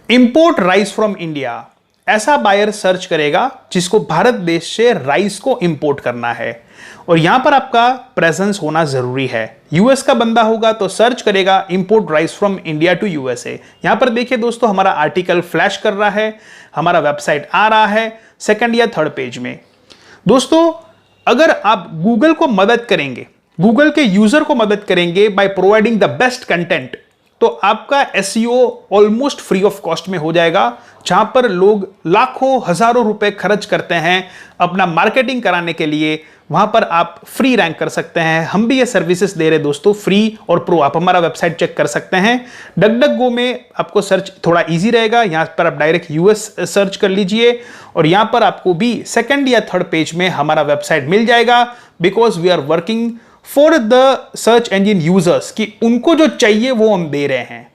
Import rice from India, ऐसा buyer search करेगा जिसको भारत देश से राइस को इंपोर्ट करना है और यहां पर आपका प्रेजेंस होना जरूरी है। यूएस का बंदा होगा तो सर्च करेगा import rice from India to USA. यहां पर देखिए दोस्तों, हमारा आर्टिकल फ्लैश कर रहा है, हमारा वेबसाइट आ रहा है सेकंड या थर्ड पेज में। दोस्तों, अगर आप गूगल को मदद करेंगे, गूगल के यूजर को मदद करेंगे by providing the best content, तो आपका SEO almost free of cost में हो जाएगा। जहां पर लोग लाखों हजारों रुपए खर्च करते हैं अपना मार्केटिंग कराने के लिए, वहां पर आप फ्री रैंक कर सकते हैं। हम भी ये सर्विसेज दे रहे हैं दोस्तों, फ्री और प्रो। आप हमारा वेबसाइट चेक कर सकते हैं। डकडकगो में आपको सर्च थोड़ा इजी रहेगा, यहां पर आप डायरेक्ट यूएस सर्च कर लीजिए और यहां पर आपको भी सेकंड या थर्ड पेज में हमारा वेबसाइट मिल जाएगा। Because we are working for the search engine users, कि उनको जो चाहिए वो हम दे रहे हैं।